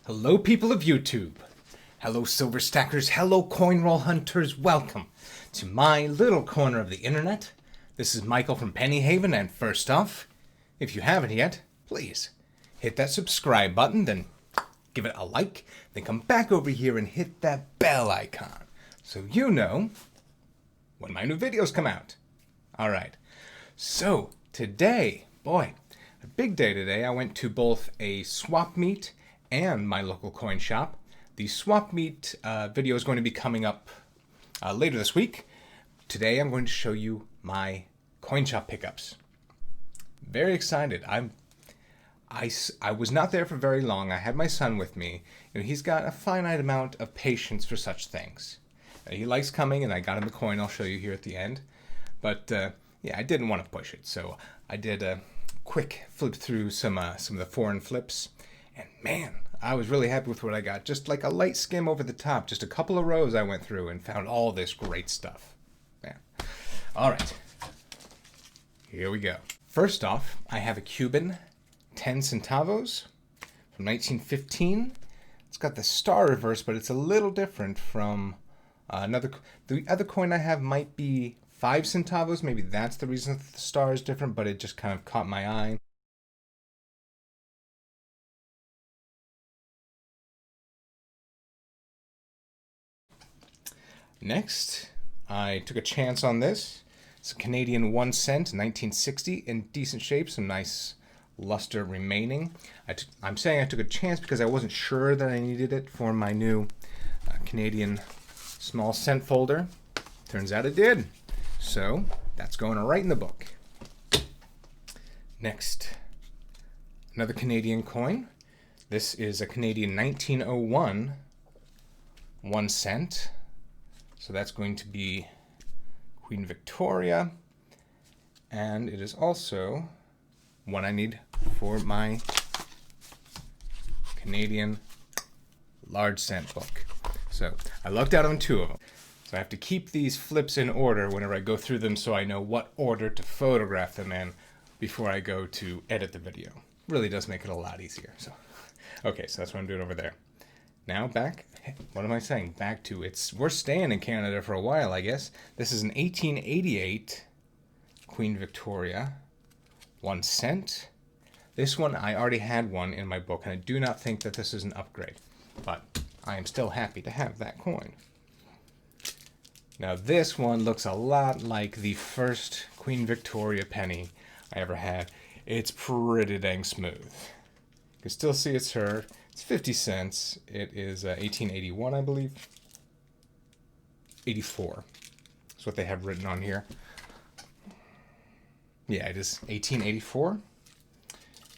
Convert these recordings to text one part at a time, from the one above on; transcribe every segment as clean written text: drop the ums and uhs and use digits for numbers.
Hello, people of YouTube. Hello, silver stackers. Hello, coin roll hunters. Welcome to my little corner of the internet. This is Michael from Pennyhaven, and first off, if you haven't yet, please hit that subscribe button, then give it a like, then come back over here and hit that bell icon so you know when my new videos come out. Alright, so today, boy, a big day today. I went to both a swap meet and my local coin shop. The swap meet video is going to be coming up later this week. Today I'm going to show you my coin shop pickups. Very excited. I was not there for very long. I had my son with me. He's got a finite amount of patience for such things. He likes coming, and I got him a coin I'll show you here at the end. But yeah, I didn't want to push it, so I did a quick flip through some of the foreign flips. And man, I was really happy with what I got. Just like a light skim over the top. Just a couple of rows I went through and found all this great stuff. Yeah. All right. Here we go. First off, I have a Cuban 10 centavos from 1915. It's got the star reverse, but it's a little different from the other coin I have might be 5 centavos. Maybe that's the reason that the star is different, but it just kind of caught my eye. Next, I took a chance on this. It's a Canadian 1 cent, 1960, in decent shape, some nice luster remaining. I'm saying I took a chance because I wasn't sure that I needed it for my new Canadian small cent folder. Turns out it did. So that's going right in the book. Next, another Canadian coin. This is a Canadian 1901 1 cent. So that's going to be Queen Victoria, and it is also one I need for my Canadian large cent book. So I lucked out on 2 of them. So I have to keep these flips in order whenever I go through them so I know what order to photograph them in before I go to edit the video. Really does make it a lot easier. So, okay, so that's what I'm doing over there. Now back, what am I saying? Back to we're staying in Canada for a while, I guess. This is an 1888 Queen Victoria 1 cent. This one, I already had one in my book, and I do not think that this is an upgrade. But I am still happy to have that coin. Now this one looks a lot like the first Queen Victoria penny I ever had. It's pretty dang smooth. You can still see it's her. It's 50 cents. It is 1881, I believe. 84. That's what they have written on here. Yeah, it is 1884.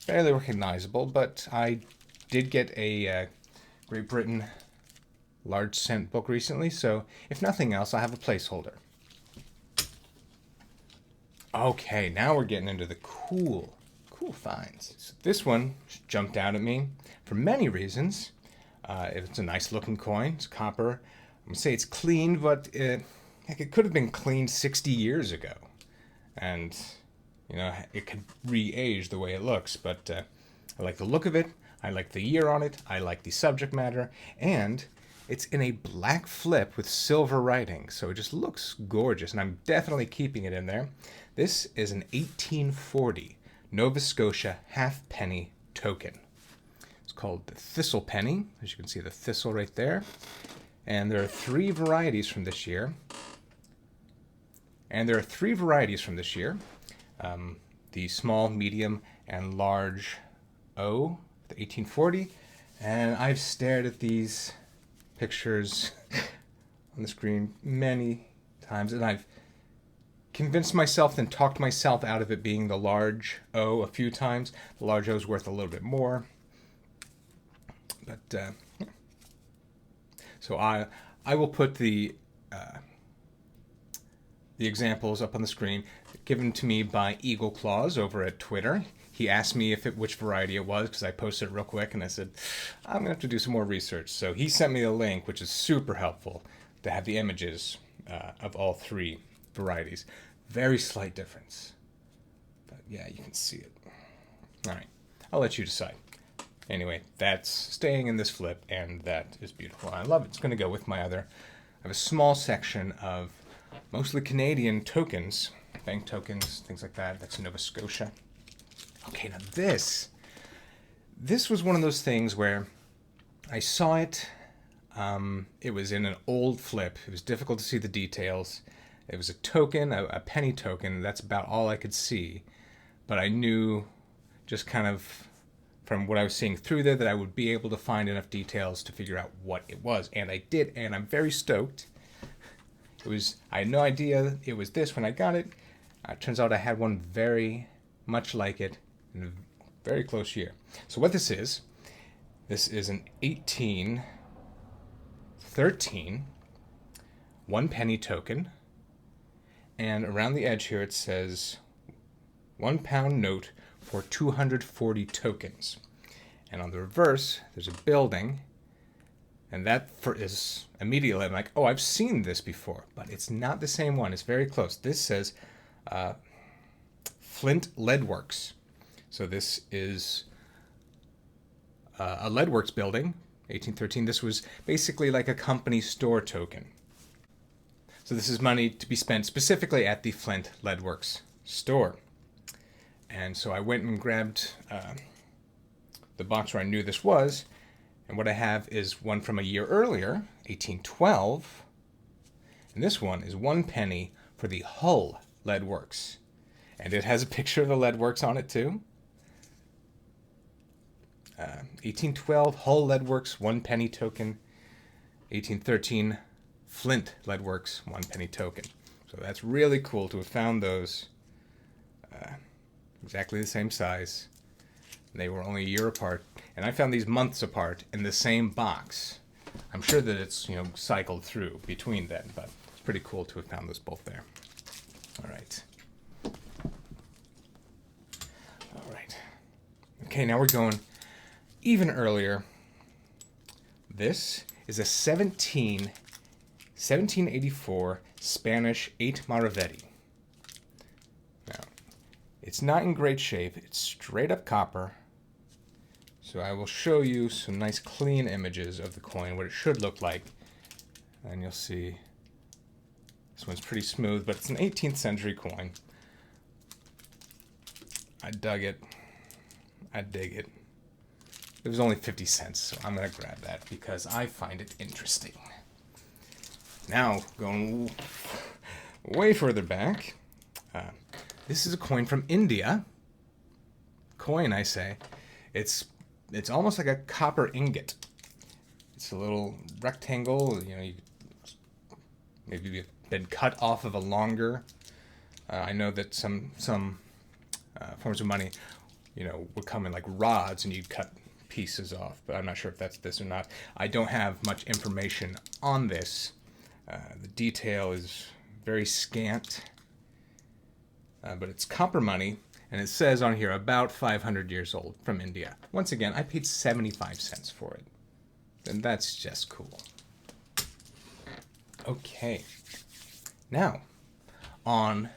Barely recognizable, but I did get a Great Britain large cent book recently, so if nothing else, I'll have a placeholder. Okay, now we're getting into the cool finds. So this one jumped out at me for many reasons. It's a nice looking coin. It's copper. I'm gonna say it's clean, but it could have been cleaned 60 years ago, and it could re-age the way it looks. But I like the look of it. I like the year on it. I like the subject matter, and it's in a black flip with silver writing, so it just looks gorgeous, and I'm definitely keeping it in there. This is an 1840 Nova Scotia half-penny token. It's called the Thistle Penny. As you can see, the thistle right there. And there are 3 varieties from this year. The small, medium, and large O, the 1840. And I've stared at these pictures on the screen many times, and I've convinced myself and talked myself out of it being the large O a few times. The large O is worth a little bit more. But so I will put the examples up on the screen, given to me by Eagle Claws over at Twitter. He asked me which variety it was because I posted it real quick, and I said, I'm going to have to do some more research. So he sent me the link, which is super helpful to have the images of all 3 varieties. Very slight difference. But yeah, you can see it. All right, I'll let you decide. Anyway, that's staying in this flip, and that is beautiful. I love it. It's going to go with my other. I have a small section of mostly Canadian tokens, bank tokens, things like that. That's Nova Scotia. Okay, now this was one of those things where I saw it. It was in an old flip. It was difficult to see the details. It was a token, a penny token. That's about all I could see. But I knew just kind of from what I was seeing through there that I would be able to find enough details to figure out what it was. And I did, and I'm very stoked. I had no idea it was this when I got it. It turns out I had one very much like it in a very close year. So what this is an 1813 1 penny token. And around the edge here it says £1 note for 240 tokens. And on the reverse, there's a building. And that is immediately, I'm like, oh, I've seen this before. But it's not the same one. It's very close. This says Flint Leadworks. So this is a Leadworks building, 1813. This was basically like a company store token. So this is money to be spent specifically at the Flint Leadworks store. And so I went and grabbed the box where I knew this was. And what I have is one from a year earlier, 1812. And this one is 1 penny for the Hull Leadworks. And it has a picture of the Leadworks on it too. 1812 Hull Leadworks 1 penny token. 1813 Flint Leadworks 1 penny token. So that's really cool to have found those exactly the same size. They were only a year apart, and I found these months apart in the same box. I'm sure that it's cycled through between then, but it's pretty cool to have found those both there. All right. Okay, now we're going even earlier. This is a 1784 Spanish 8 Maravetti. Now, it's not in great shape. It's straight up copper. So I will show you some nice clean images of the coin, what it should look like. And you'll see this one's pretty smooth, but it's an 18th century coin. I dug it. I dig it. It was only 50 cents, so I'm going to grab that because I find it interesting. Now, going way further back, this is a coin from India. Coin, I say. It's almost like a copper ingot. It's a little rectangle, maybe been cut off of a longer. I know that some forms of money, would come in like rods and you'd cut pieces off, but I'm not sure if that's this or not. I don't have much information on this. The detail is very scant, but it's copper money, and it says on here about 500 years old from India. Once again, I paid 75 cents for it, and that's just cool. Okay, now on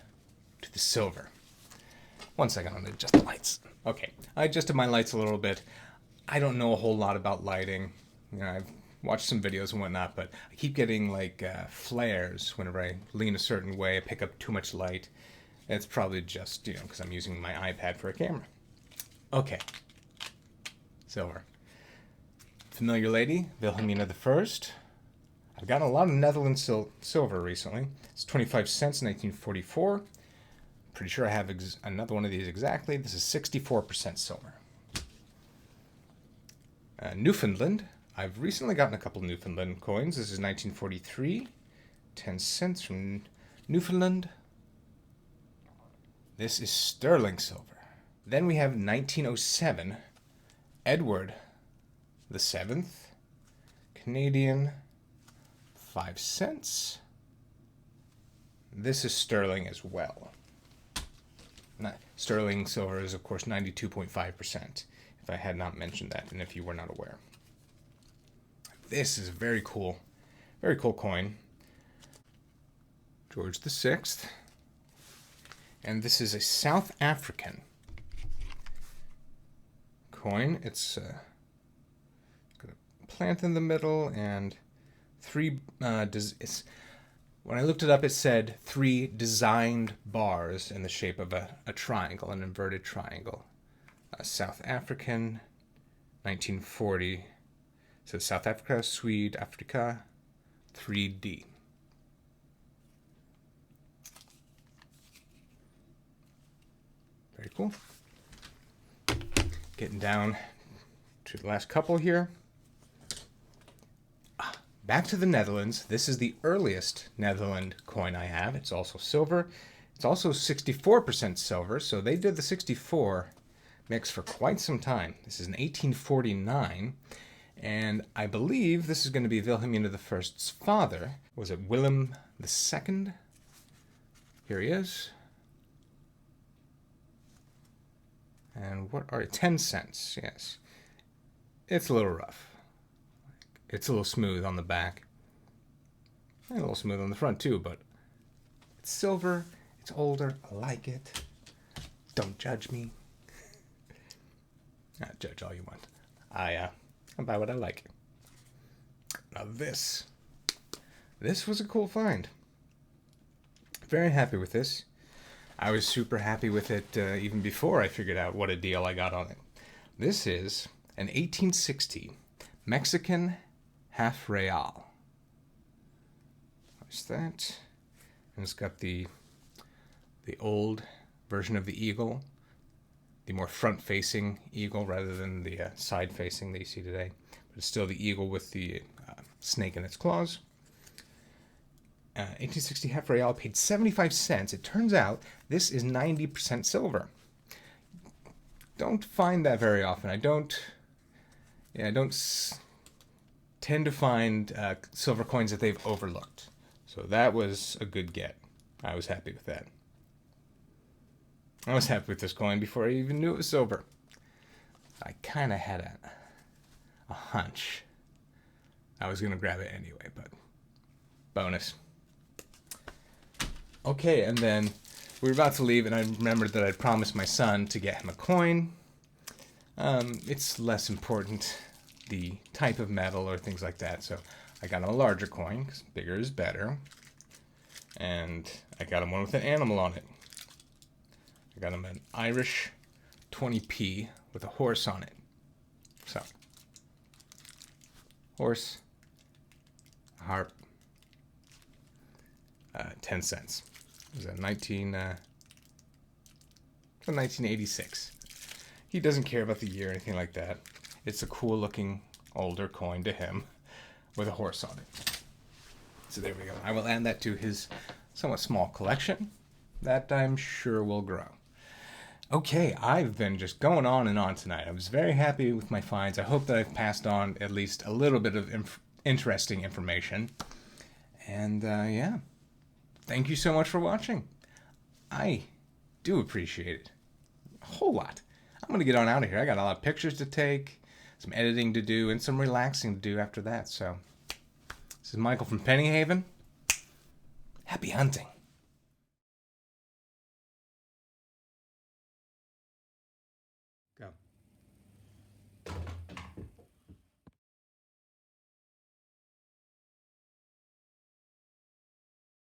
to the silver. 1 second, I'm going to adjust the lights. Okay, I adjusted my lights a little bit. I don't know a whole lot about lighting. I've watched some videos and whatnot, but I keep getting like flares whenever I lean a certain way. I pick up too much light. It's probably just, because I'm using my iPad for a camera. Okay, silver. Familiar lady, Wilhelmina I. I've gotten a lot of Netherlands silver recently. It's 25 cents in 1944. Pretty sure I have another one of these exactly. This is 64% silver. Newfoundland. I've recently gotten a couple Newfoundland coins. This is 1943. 10 cents from Newfoundland. This is sterling silver. Then we have 1907. Edward the 7th. Canadian. 5 cents. This is sterling as well. Sterling silver is, of course, 92.5%, if I had not mentioned that, and if you were not aware. This is a very cool coin. George VI. And this is a South African coin. It's plant in the middle, and three, when I looked it up, it said 3 designed bars in the shape of a triangle, an inverted triangle. South African, 1940. So South Africa, Swede, Africa, 3D. Very cool. Getting down to the last couple here. Back to the Netherlands. This is the earliest Netherlands coin I have. It's also silver. It's also 64% silver, so they did the 64 mix for quite some time. This is an 1849, and I believe this is going to be Wilhelmina I's father. Was it Willem II? Here he is. And what are 10 cents? Yes. It's a little rough. It's a little smooth on the back. And a little smooth on the front too, but it's silver, it's older, I like it. Don't judge me. Judge all you want. I buy what I like. Now this was a cool find. Very happy with this. I was super happy with it even before I figured out what a deal I got on it. This is an 1860 Mexican half Rayal. What's that? And it's got the old version of the eagle, the more front-facing eagle rather than the side-facing that you see today. But it's still the eagle with the snake in its claws. 1860 half Rayal, paid 75 cents. It turns out this is 90% silver. Don't find that very often. I don't tend to find silver coins that they've overlooked. So that was a good get. I was happy with that. I was happy with this coin before I even knew it was silver. I kind of had a hunch I was going to grab it anyway, but bonus. Okay, and then we were about to leave, and I remembered that I'd promised my son to get him a coin. It's less important, the type of metal or things like that, so I got him a larger coin, because bigger is better. And I got him one with an animal on it. I got him an Irish 20p with a horse on it. So, horse, harp, 10 cents. It was a 1986. He doesn't care about the year or anything like that. It's a cool looking older coin to him with a horse on it. So there we go. I will add that to his somewhat small collection that I'm sure will grow. Okay, I've been just going on and on tonight. I was very happy with my finds. I hope that I've passed on at least a little bit of interesting information. And yeah, thank you so much for watching. I do appreciate it. A whole lot. I'm going to get on out of here. I got a lot of pictures to take, some editing to do, and some relaxing to do after that. So, this is Michael from Penny Haven. Happy hunting.